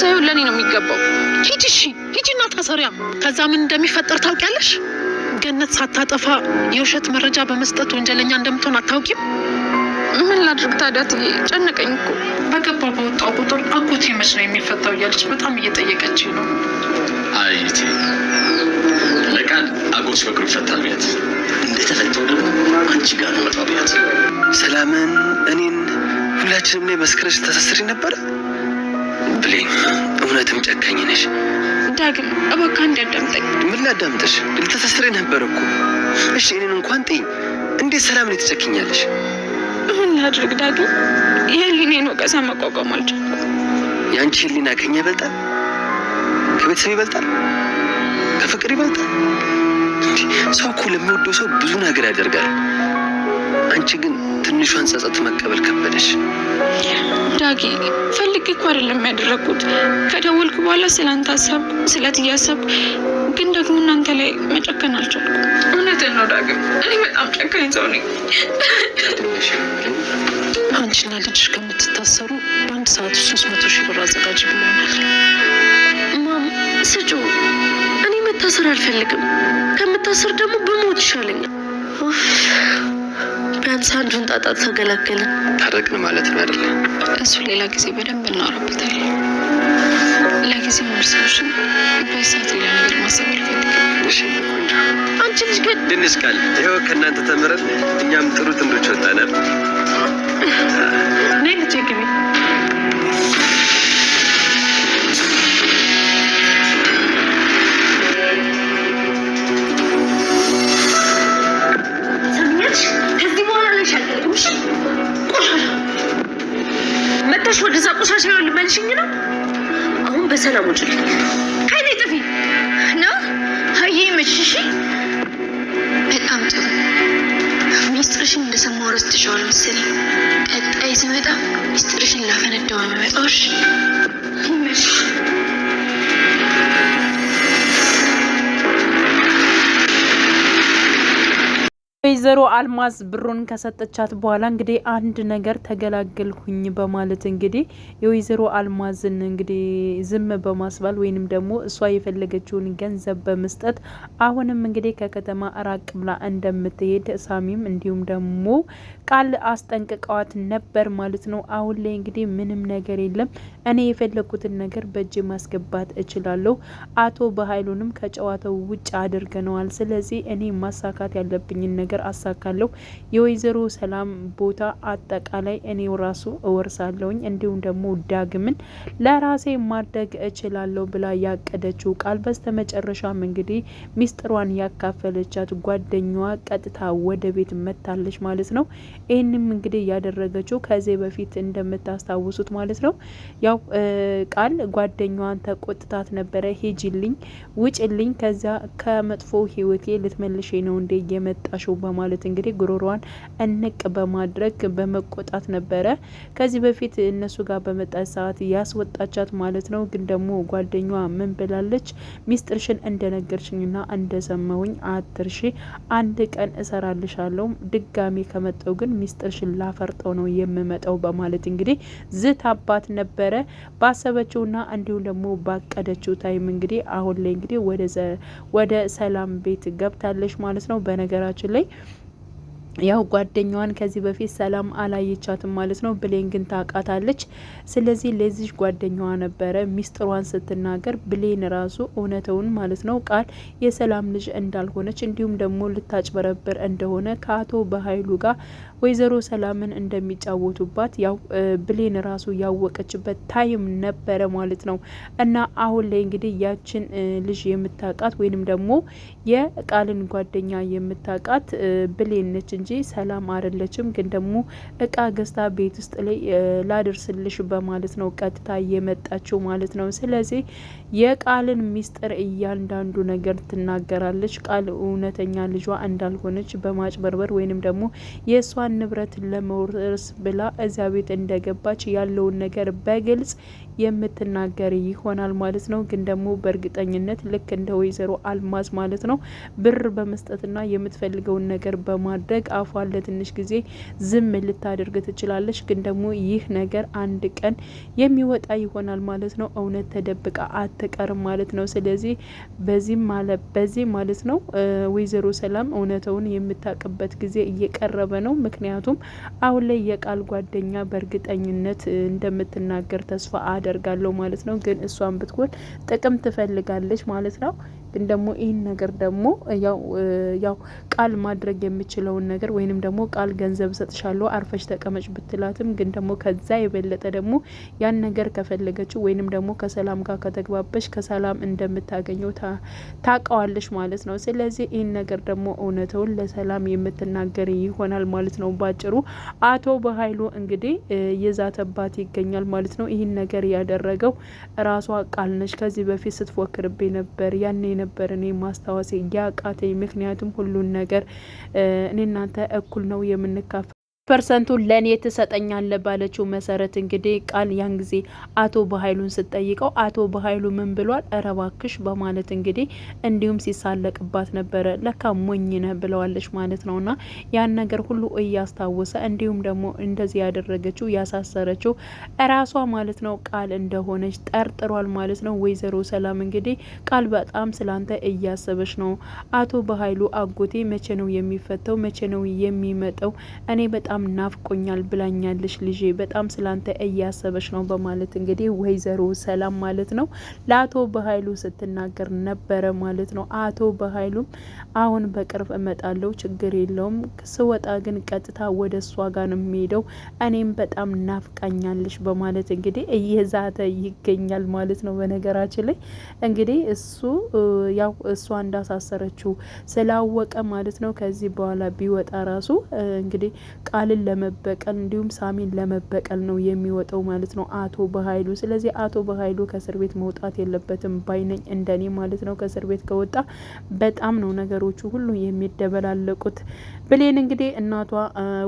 ሳይሆን ለኔ ነው የሚገባው። ሂጂ እሺ ሂጂና ታሰሪያ። ከዛ ምን እንደሚፈጠር ታውቂያለሽ? ገነት ሳታጠፋ የውሸት መረጃ በመስጠት ወንጀለኛ እንደምትሆን አታውቂም? ምን ላድርግ ታዲያ? ጨነቀኝ እኮ። በገባ በወጣው ቁጥር አጎቴ መች ነው የሚፈታው እያለች በጣም እየጠየቀች ነው። አይቴ ለቃል አጎት በቅርቡ ይፈታል ቢያት፣ እንደተፈታው ደግሞ አንቺ ጋር ነው መጣው ቢያት። ሰላምን እኔን ሁላችንም ላይ መስከረሽ ተሳስሪ ነበረ ብሌን። እውነትም ጨካኝ ነሽ። ዳግም እባክህ እንዳዳምጠኝ። ምን ላዳምጥሽ? ልተሳስሪ ነበር እኮ። እሺ እኔን እንኳን ጥይኝ፣ እንዴት ሰላምን ትጨክኛለሽ? ምን ላድርግ ዳግም? የህሊኔን ወቀሳ መቋቋም አልቻልኩም። የአንቺ ህሊና ከኛ ይበልጣል? ከቤተሰብ ይበልጣል? ከፍቅር ይበልጣል? ሰው እኮ ለሚወደው ሰው ብዙ ነገር ያደርጋል። አንቺ ግን ትንሿን ጸጸት መቀበል ከበደሽ። ዳጊ ፈልጌ እኮ አይደለም ያደረኩት። ከደወልኩ በኋላ ስለአንተ አሰብኩ፣ ስለትያሰብኩ፣ ግን ደግሞ እናንተ ላይ መጨከን አልቻልኩም። እውነትን ነው ዳግም፣ እኔ በጣም ጨካኝ ሰው ነኝ። አንቺና ልጅሽ ከምትታሰሩ በአንድ ሰዓት 300 ሺህ ብር አዘጋጅ ብሎናል። ማም ስጩ። እኔ መታሰር አልፈልግም። ከምታሰር ደግሞ በሞት ይሻለኛል። ቢያንስ አንዱን ጣጣ ተገላገልን። ታረቅን ማለት ነው አይደለ? እሱ ሌላ ጊዜ በደንብ እናወራበታለን። ለጊዜው እርሳችን በሰዓት ሌላ ነገር ማሰብ አልፈልግም። እሺ ቆንጆ። አንቺ ልጅ ግን ትንሽ ቃል ይኸው ከእናንተ ተምረን እኛም ጥሩ ጥንዶች ወጣናል። ነይ ልጄ ግቢ። መጣሽ ወደዛ ቆሻሻ ይሆን ልመልሽኝ ነው? አሁን በሰላም ውጭ ከኔ ጥፊ ነው። ሀይ መሽሽ በጣም ጥሩ። ሚስጥርሽን እንደሰማሁ ረስተሽዋል መሰለኝ። ቀጣይ ስመጣ ሚስጥርሽን ላፈነዳው ነው የምመጣው። እሺ ይመሽ። ወይዘሮ አልማዝ ብሩን ከሰጠቻት በኋላ እንግዲህ አንድ ነገር ተገላገልኩኝ በማለት እንግዲህ የወይዘሮ አልማዝን እንግዲህ ዝም በማስባል ወይንም ደግሞ እሷ የፈለገችውን ገንዘብ በመስጠት አሁንም እንግዲህ ከከተማ ራቅ ብላ እንደምትሄድ ሳሚም እንዲሁም ደግሞ ቃል አስጠንቅቀዋት ነበር ማለት ነው። አሁን ላይ እንግዲህ ምንም ነገር የለም፣ እኔ የፈለኩትን ነገር በእጅ ማስገባት እችላለሁ። አቶ በኃይሉንም ከጨዋታው ውጭ አድርገነዋል። ስለዚህ እኔ ማሳካት ያለብኝን ነገር አሳካለሁ። የወይዘሮ ሰላም ቦታ አጠቃላይ እኔው ራሱ እወርሳለሁኝ፣ እንዲሁም ደግሞ ዳግምን ለራሴ ማድረግ እችላለሁ ብላ ያቀደችው ቃል በስተመጨረሻም እንግዲህ ሚስጥሯን ያካፈለቻት ጓደኛዋ ቀጥታ ወደ ቤት መታለች ማለት ነው። ይህንም እንግዲህ ያደረገችው ከዚህ በፊት እንደምታስታውሱት ማለት ነው ያው ቃል ጓደኛዋን ተቆጥታት ነበረ። ሂጂልኝ፣ ውጭልኝ፣ ከዚያ ከመጥፎ ህይወቴ ልትመልሽ ነው እንደ የመጣሽው በማለት እንግዲህ ጉሮሯን እንቅ በማድረግ በመቆጣት ነበረ ከዚህ በፊት እነሱ ጋር በመጣች ሰዓት ያስወጣቻት ማለት ነው። ግን ደግሞ ጓደኛዋ ምን ብላለች? ሚስጥርሽን እንደነገርሽኝና እንደሰማሁኝ አትርሺ፣ አንድ ቀን እሰራልሻለሁ፣ ድጋሚ ከመጣው ግን ሚስጥርሽን ላፈርጠው ነው የምመጣው በማለት እንግዲህ ዝታባት ነበረ። ባሰበችውና እንዲሁም ደግሞ ባቀደችው ታይም እንግዲህ አሁን ላይ እንግዲህ ወደ ሰላም ቤት ገብታለች ማለት ነው። በነገራችን ላይ ያው ጓደኛዋን ከዚህ በፊት ሰላም አላየቻትም ማለት ነው። ብሌን ግን ታውቃታለች። ስለዚህ ለዚህ ጓደኛዋ ነበረ ሚስጥሯን ስትናገር ብሌን ራሱ እውነተውን ማለት ነው ቃል የሰላም ልጅ እንዳልሆነች እንዲሁም ደግሞ ልታጭበረብር እንደሆነ ከአቶ በኃይሉ ጋር ወይዘሮ ሰላምን እንደሚጫወቱባት ያው ብሌን ራሱ ያወቀችበት ታይም ነበረ ማለት ነው። እና አሁን ላይ እንግዲህ ያችን ልጅ የምታውቃት ወይንም ደግሞ የቃልን ጓደኛ የምታውቃት ብሌን ነች እንጂ ሰላም አይደለችም። ግን ደግሞ እቃ ገዝታ ቤት ውስጥ ላይ ላድርስልሽ በማለት ነው ቀጥታ የመጣችው ማለት ነው። ስለዚህ የቃልን ሚስጥር እያንዳንዱ ነገር ትናገራለች። ቃል እውነተኛ ልጇ እንዳልሆነች በማጭበርበር ወይንም ደግሞ የእሷን የእሷን ንብረት ለመውረስ ብላ እዚያ ቤት እንደገባች ያለውን ነገር በግልጽ የምትናገር ይሆናል ማለት ነው። ግን ደግሞ በእርግጠኝነት ልክ እንደ ወይዘሮ አልማዝ ማለት ነው ብር በመስጠትና የምትፈልገውን ነገር በማድረግ አፏን ለትንሽ ጊዜ ዝም ልታደርግ ትችላለች። ግን ደግሞ ይህ ነገር አንድ ቀን የሚወጣ ይሆናል ማለት ነው። እውነት ተደብቃ አትቀርም ማለት ነው። ስለዚህ በዚህ ማለት ነው ወይዘሮ ሰላም እውነተውን የምታውቅበት ጊዜ እየቀረበ ነው። ምክንያቱም አሁን ላይ የቃል ጓደኛ በእርግጠኝነት እንደምትናገር ተስፋ አደርጋለሁ ማለት ነው። ግን እሷን ብትሆን ጥቅም ትፈልጋለች ማለት ነው። ግን ደግሞ ይህን ነገር ደግሞ ያው ቃል ማድረግ የሚችለውን ነገር ወይንም ደግሞ ቃል ገንዘብ ሰጥሻለሁ አርፈሽ ተቀመጭ ብትላትም ግን ደግሞ ከዛ የበለጠ ደግሞ ያን ነገር ከፈለገችው ወይንም ደግሞ ከሰላም ጋር ከተግባበሽ ከሰላም እንደምታገኘው ታውቀዋለች ማለት ነው። ስለዚህ ይህን ነገር ደግሞ እውነተውን ለሰላም የምትናገር ይሆናል ማለት ነው። ባጭሩ አቶ በኃይሉ እንግዲህ የዛተባት ይገኛል ማለት ነው። ይህን ነገር ያደረገው ራሷ ቃል ነች። ከዚህ በፊት ስትፎክርብኝ ነበር ያኔ ነበር እኔ ማስታወስ ያቃተኝ። ምክንያቱም ሁሉን ነገር እኔ እናንተ እኩል ነው የምንካፈል ፐርሰንቱን ለኔ ትሰጠኛለ ባለችው መሰረት እንግዲህ ቃል ያን ጊዜ አቶ በኃይሉን ስትጠይቀው አቶ በኃይሉ ምን ብሏል? እረባክሽ በማለት እንግዲህ እንዲሁም ሲሳለቅባት ነበረ። ለካ ሞኝ ነህ ብለዋለች ማለት ነውና ያን ነገር ሁሉ እያስታወሰ እንዲሁም ደግሞ እንደዚህ ያደረገችው ያሳሰረችው እራሷ ማለት ነው ቃል እንደሆነች ጠርጥሯል ማለት ነው። ወይዘሮ ሰላም እንግዲህ ቃል በጣም ስላንተ እያሰበች ነው። አቶ በኃይሉ አጎቴ መቼ ነው የሚፈተው? መቼ ነው የሚመጣው? እኔ በጣም ናፍቆኛል ብላኛለች ልጄ በጣም ስላንተ እያሰበች ነው በማለት እንግዲህ ወይዘሮ ሰላም ማለት ነው ለአቶ በኃይሉ ስትናገር ነበረ ማለት ነው። አቶ በኃይሉም አሁን በቅርብ እመጣለሁ ችግር የለውም ስወጣ ግን ቀጥታ ወደ እሷ ጋር ነው የሚሄደው እኔም በጣም ናፍቃኛለች በማለት እንግዲህ እየዛተ ይገኛል ማለት ነው። በነገራችን ላይ እንግዲህ እሱ ያው እሷ እንዳሳሰረችው ስላወቀ ማለት ነው ከዚህ በኋላ ቢወጣ ራሱ እንግዲህ ቃልን ለመበቀል እንዲሁም ሳሚን ለመበቀል ነው የሚወጣው ማለት ነው አቶ በኃይሉ። ስለዚህ አቶ በኃይሉ ከእስር ቤት መውጣት የለበትም ባይነኝ እንደኔ ማለት ነው። ከእስር ቤት ከወጣ በጣም ነው ነገሮቹ ሁሉ የሚደበላለቁት። ብሌን እንግዲህ እናቷ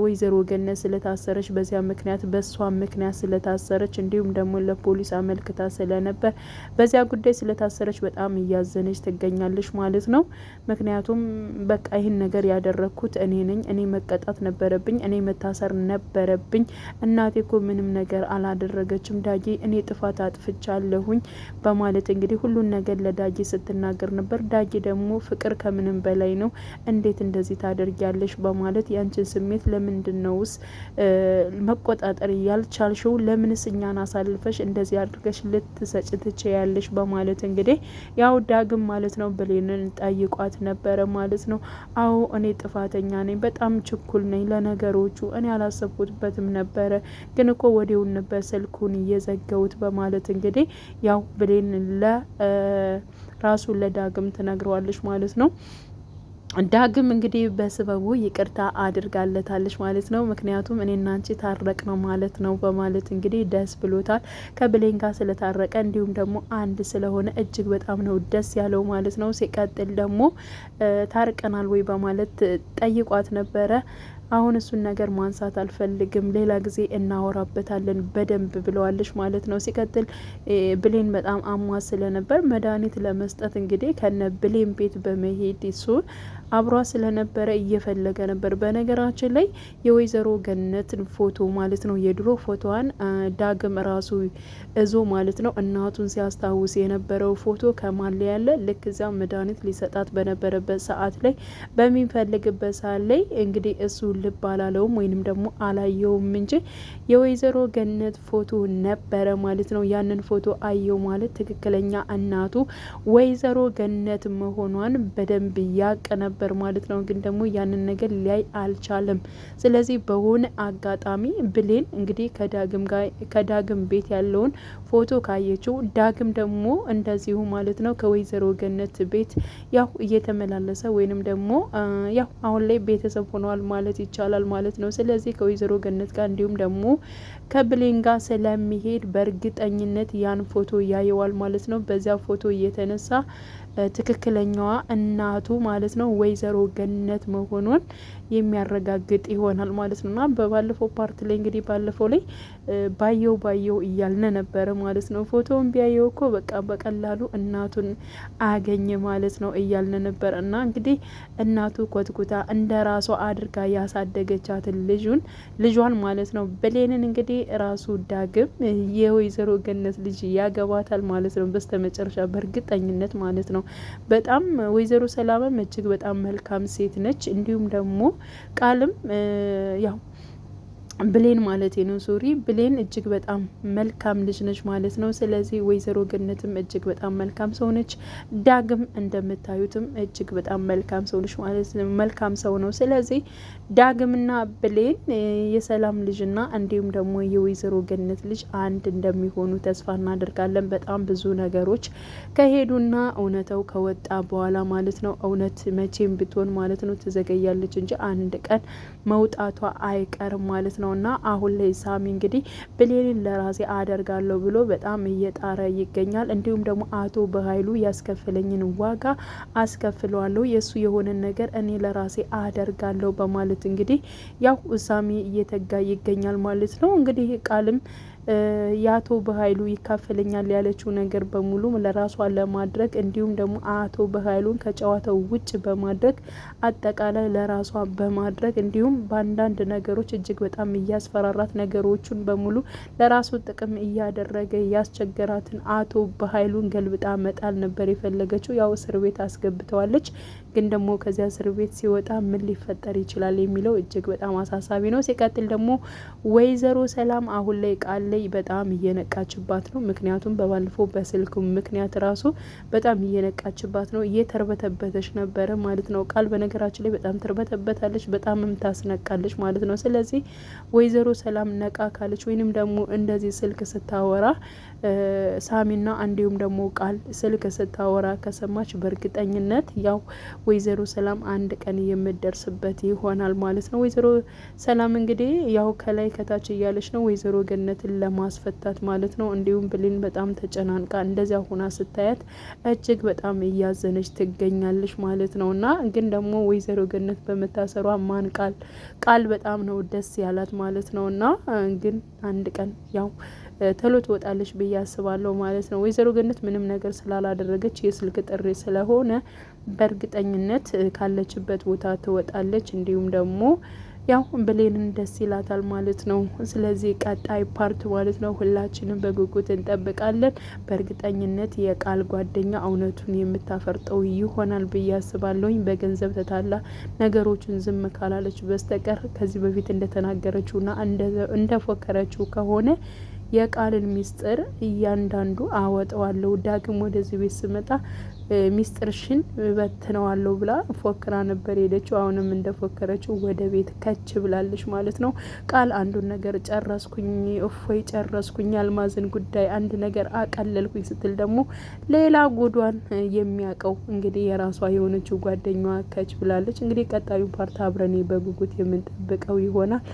ወይዘሮ ገነት ስለታሰረች በዚያ ምክንያት በሷ ምክንያት ስለታሰረች እንዲሁም ደግሞ ለፖሊስ አመልክታ ስለነበር በዚያ ጉዳይ ስለታሰረች በጣም እያዘነች ትገኛለች ማለት ነው። ምክንያቱም በቃ ይህን ነገር ያደረኩት እኔ ነኝ፣ እኔ መቀጣት ነበረብኝ፣ እኔ መታሰር ነበረብኝ። እናቴ እኮ ምንም ነገር አላደረገችም ዳጊ፣ እኔ ጥፋት አጥፍቻለሁኝ በማለት እንግዲህ ሁሉን ነገር ለዳጊ ስትናገር ነበር። ዳጊ ደግሞ ፍቅር ከምንም በላይ ነው፣ እንዴት እንደዚህ ታደርጊያለሽ በማለት ያንቺን ስሜት ለምንድነውስ መቆጣጠር ያልቻልሽው? ለምንስ እኛን አሳልፈሽ እንደዚህ አድርገሽ ልትሰጭ ትችያለሽ? በማለት እንግዲህ ያው ዳግም ማለት ነው ብሌንን ጠይቋት ነበረ ማለት ነው። አዎ እኔ ጥፋተኛ ነኝ፣ በጣም ችኩል ነኝ ለነገሮቹ፣ እኔ አላሰብኩትበትም ነበረ፣ ግን እኮ ወዲያውን ነበር ስልኩን እየዘገውት በማለት እንግዲህ ያው ብሌን ለራሱ ለዳግም ትነግረዋለች ማለት ነው። ዳግም እንግዲህ በስበቡ ይቅርታ አድርጋለታለች ማለት ነው። ምክንያቱም እኔና አንቺ ታረቅ ነው ማለት ነው በማለት እንግዲህ ደስ ብሎታል ከብሌን ጋር ስለታረቀ እንዲሁም ደግሞ አንድ ስለሆነ እጅግ በጣም ነው ደስ ያለው ማለት ነው። ሲቀጥል ደግሞ ታርቀናል ወይ በማለት ጠይቋት ነበረ። አሁን እሱን ነገር ማንሳት አልፈልግም፣ ሌላ ጊዜ እናወራበታለን በደንብ ብለዋለች ማለት ነው። ሲቀጥል ብሌን በጣም አሟ ስለነበር መድኃኒት ለመስጠት እንግዲህ ከነ ብሌን ቤት በመሄድ እሱ አብሯ ስለነበረ እየፈለገ ነበር። በነገራችን ላይ የወይዘሮ ገነትን ፎቶ ማለት ነው የድሮ ፎቶዋን ዳግም ራሱ እዞ ማለት ነው እናቱን ሲያስታውስ የነበረው ፎቶ ከማለ ያለ ልክ እዚያ መድኃኒት ሊሰጣት በነበረበት ሰዓት ላይ በሚፈልግበት ሰዓት ላይ እንግዲህ እሱ ልብ አላለውም ወይንም ደግሞ አላየውም እንጂ የወይዘሮ ገነት ፎቶ ነበረ ማለት ነው። ያንን ፎቶ አየው ማለት ትክክለኛ እናቱ ወይዘሮ ገነት መሆኗን በደንብ ያቅ ነበር ማለት ነው። ግን ደግሞ ያንን ነገር ሊያይ አልቻለም። ስለዚህ በሆነ አጋጣሚ ብሌን እንግዲህ ከዳግም ቤት ያለውን ፎቶ ካየችው ዳግም ደግሞ እንደዚሁ ማለት ነው ከወይዘሮ ገነት ቤት ያው እየተመላለሰ ወይንም ደግሞ ያው አሁን ላይ ቤተሰብ ሆነዋል ማለት ይቻላል ማለት ነው። ስለዚህ ከወይዘሮ ገነት ጋር እንዲሁም ደግሞ ከብሌን ጋር ስለሚሄድ በእርግጠኝነት ያን ፎቶ ያየዋል ማለት ነው። በዚያ ፎቶ እየተነሳ ትክክለኛዋ እናቱ ማለት ነው ወይዘሮ ገነት መሆኗን የሚያረጋግጥ ይሆናል ማለት ነውና በባለፈው ፓርት ላይ እንግዲህ ባለፈው ላይ ባየው እያልነ ነበረ ማለት ነው። ፎቶውን ቢያየው እኮ በቃ በቀላሉ እናቱን አገኘ ማለት ነው እያልነ ነበር። እና እንግዲህ እናቱ ኮትኩታ እንደ ራሷ አድርጋ ያሳደገቻትን ልጇን ማለት ነው ብሌንን እንግዲህ ራሱ ዳግም የወይዘሮ ገነት ልጅ ያገባታል ማለት ነው በስተመጨረሻ በእርግጠኝነት ማለት ነው። በጣም ወይዘሮ ሰላምም እጅግ በጣም መልካም ሴት ነች። እንዲሁም ደግሞ ቃልም ያው ብሌን ማለት ነው ሶሪ ብሌን እጅግ በጣም መልካም ልጅ ነች ማለት ነው። ስለዚህ ወይዘሮ ገነትም እጅግ በጣም መልካም ሰው ነች። ዳግም እንደምታዩትም እጅግ በጣም መልካም ሰው ነች ማለት ነው። መልካም ሰው ነው። ስለዚህ ዳግምና ብሌን የሰላም ልጅና እንዲሁም ደግሞ የወይዘሮ ገነት ልጅ አንድ እንደሚሆኑ ተስፋ እናደርጋለን። በጣም ብዙ ነገሮች ከሄዱና እውነታው ከወጣ በኋላ ማለት ነው። እውነት መቼም ብትሆን ማለት ነው ትዘገያለች እንጂ አንድ ቀን መውጣቷ አይቀርም ማለት ነው። እና አሁን ላይ ሳሚ እንግዲህ ብሌንን ለራሴ አደርጋለሁ ብሎ በጣም እየጣረ ይገኛል። እንዲሁም ደግሞ አቶ በኃይሉ ያስከፈለኝን ዋጋ አስከፍለዋለሁ፣ የሱ የሆነ ነገር እኔ ለራሴ አደርጋለሁ በማለት እንግዲህ ያው ሳሚ እየተጋ ይገኛል ማለት ነው። እንግዲህ ቃልም የአቶ በኃይሉ ይካፈለኛል ያለችው ነገር በሙሉ ለራሷ ለማድረግ እንዲሁም ደግሞ አቶ በኃይሉን ከጨዋታው ውጭ በማድረግ አጠቃላይ ለራሷ በማድረግ እንዲሁም በአንዳንድ ነገሮች እጅግ በጣም እያስፈራራት ነገሮቹን በሙሉ ለራሱ ጥቅም እያደረገ ያስቸገራትን አቶ በኃይሉን ገልብጣ መጣል ነበር የፈለገችው። ያው እስር ቤት አስገብተዋለች። ግን ደግሞ ከዚያ እስር ቤት ሲወጣ ምን ሊፈጠር ይችላል የሚለው እጅግ በጣም አሳሳቢ ነው። ሲቀጥል ደግሞ ወይዘሮ ሰላም አሁን ላይ ቃል ላይ በጣም እየነቃችባት ነው። ምክንያቱም በባለፈው በስልኩ ምክንያት ራሱ በጣም እየነቃችባት ነው። እየተርበተበተች ነበረ ማለት ነው። ቃል በነገራችን ላይ በጣም ትርበተበታለች፣ በጣምም ታስነቃለች ማለት ነው። ስለዚህ ወይዘሮ ሰላም ነቃ ካለች ወይንም ደግሞ እንደዚህ ስልክ ስታወራ ሳሚና እንዲሁም ደግሞ ቃል ስልክ ስታወራ ከሰማች በእርግጠኝነት ያው ወይዘሮ ሰላም አንድ ቀን የምደርስበት ይሆናል ማለት ነው። ወይዘሮ ሰላም እንግዲህ ያው ከላይ ከታች እያለች ነው ወይዘሮ ገነትን ለማስፈታት ማለት ነው። እንዲሁም ብሌን በጣም ተጨናንቃ እንደዚያ ሆና ስታያት እጅግ በጣም እያዘነች ትገኛለች ማለት ነው። እና ግን ደግሞ ወይዘሮ ገነት በመታሰሯ ማን ቃል በጣም ነው ደስ ያላት ማለት ነው። እና ግን አንድ ቀን ያው ተሎ ትወጣለች ብዬ አስባለሁ ማለት ነው። ወይዘሮ ገነት ምንም ነገር ስላላደረገች የስልክ ጥሪ ስለሆነ በእርግጠኝነት ካለችበት ቦታ ትወጣለች። እንዲሁም ደግሞ ያው ብሌንን ደስ ይላታል ማለት ነው። ስለዚህ ቀጣይ ፓርት ማለት ነው ሁላችንም በጉጉት እንጠብቃለን። በእርግጠኝነት የቃል ጓደኛ እውነቱን የምታፈርጠው ይሆናል ብዬ አስባለሁኝ። በገንዘብ ተታላ ነገሮችን ዝም ካላለች በስተቀር ከዚህ በፊት እንደተናገረችውና እንደፎከረችው ከሆነ የቃልን ሚስጥር እያንዳንዱ አወጣዋለሁ፣ ዳግም ወደዚህ ቤት ስመጣ ሚስጥርሽን በትነዋለሁ ብላ ፎክራ ነበር ሄደችው። አሁንም እንደፎከረችው ወደ ቤት ከች ብላለች ማለት ነው። ቃል አንዱን ነገር ጨረስኩኝ፣ እፎይ ጨረስኩኝ፣ አልማዝን ጉዳይ አንድ ነገር አቀለልኩኝ ስትል ደግሞ ሌላ ጉዷን የሚያውቀው እንግዲህ የራሷ የሆነችው ጓደኛዋ ከች ብላለች። እንግዲህ ቀጣዩ ፓርት አብረን በጉጉት የምንጠብቀው ይሆናል።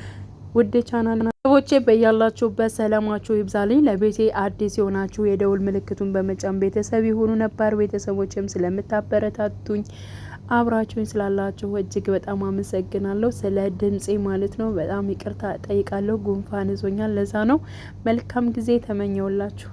ውድ ቻናል ሰዎቼ በያላችሁበት ሰላማችሁ ይብዛልኝ። ለቤቴ አዲስ የሆናችሁ የደውል ምልክቱን በመጫን ቤተሰብ የሆኑ ነባር ቤተሰቦችም ስለምታበረታቱኝ አብራችሁኝ ስላላችሁ እጅግ በጣም አመሰግናለሁ። ስለ ድምጼ ማለት ነው በጣም ይቅርታ ጠይቃለሁ። ጉንፋን ይዞኛል፣ ለዛ ነው። መልካም ጊዜ ተመኘውላችሁ።